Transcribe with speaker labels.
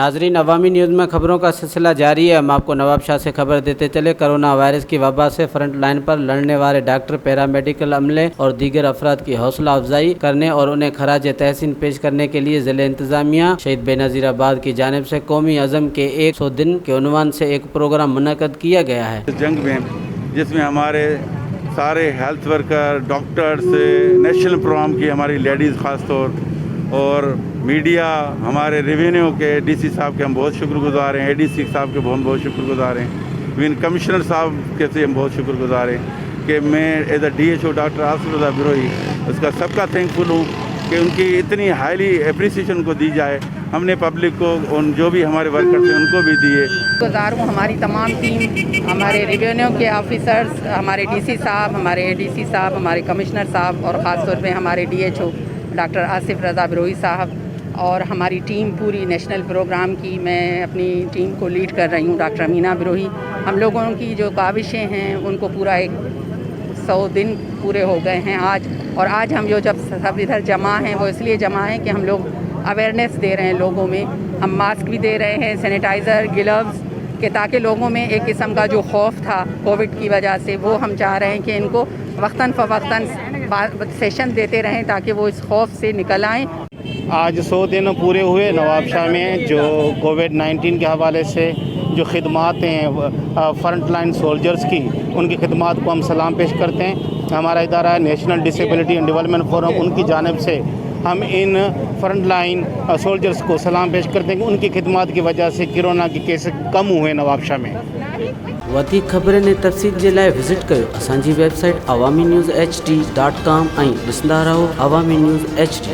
Speaker 1: नाजरीन, अवामी न्यूज़ में खबरों का सिलसिला जारी है। हम आपको नवाब शाह से खबर देते चले। कोरोना वायरस की वबा से फ्रंट लाइन पर लड़ने वाले डॉक्टर, पैरामेडिकल अमले और दीगर अफराद की हौसला अफजाई करने और उन्हें खराज तहसीन पेश करने के लिए ज़िले इंतज़ामिया शहीद बेनज़ीराबाद की जानिब से कौमी अज़म के 100 दिन के उन्वान से एक प्रोग्राम मुनक़द किया गया है।
Speaker 2: इस जंग में जिसमें हमारे सारे health worker, doctors, national programme की हमारी लेडीज़ ख़ास तौर और मीडिया, हमारे रेवेन्यू के डीसी साहब के हम बहुत शुक्रगुजार हैं, एडीसी साहब के हम बहुत शुक्रगुजार हैं, विन कमिश्नर साहब के से हम बहुत शुक्रगुजार हैं कि मैं as a DHO doctor Asif रज़ा बिरोही उसका सबका थैंकफुल हूँ कि उनकी इतनी हाईली अप्रिसिएशन को दी जाए। हमने पब्लिक को उन जो भी हमारे वर्कर्स हैं उनको भी दिए।
Speaker 3: गुजार हूँ हमारी तमाम टीम, हमारे रेवेन्यू के ऑफिसर्स, हमारे DC साहब, हमारे ADC साहब, हमारे कमिश्नर साहब और ख़ास तौर पे हमारे DHO डॉक्टर आसिफ रज़ा बिरोही साहब और हमारी टीम पूरी नेशनल प्रोग्राम की। मैं अपनी टीम को लीड कर रही हूँ, डॉक्टर अमीना बिरोही। हम लोगों की जो काविशें हैं उनको पूरा 100 दिन पूरे हो गए हैं आज। और आज हम जो जब सब इधर जमा हैं वो इसलिए जमा हैं कि हम लोग अवेयरनेस दे रहे हैं लोगों में। हम मास्क भी दे रहे हैं, सैनिटाइज़र, ग्लव्स के, ताकि लोगों में एक किस्म का जो खौफ था कोविड की वजह से वो हम चाह रहे हैं कि इनको वक्तन फ़वक्तन सेशन देते रहें ताकि वो इस खौफ से निकल आएँ।
Speaker 4: आज 100 दिन पूरे हुए नवाब शाह में जो कोविड-19 के हवाले से जो खिदमात हैं फ्रंट लाइन सोल्जर्स की, उनकी खिदमात को हम सलाम पेश करते हैं। हमारा इदारा है national disability and development forum, उनकी जानिब से हम इन फ्रंट लाइन सोल्जर्स को सलाम पेश करते हैं कि उनकी खिदमात की वजह से कोरोना के केस कम हुए नवाब शाह में।
Speaker 1: वधीक ख़बरनि ने तफ़सील जे लाइ विज़िट कयो असांजी वेबसाइट awamiNewsHD.com ऐं ॾिसंदा रहो अवामी न्यूज़ HD।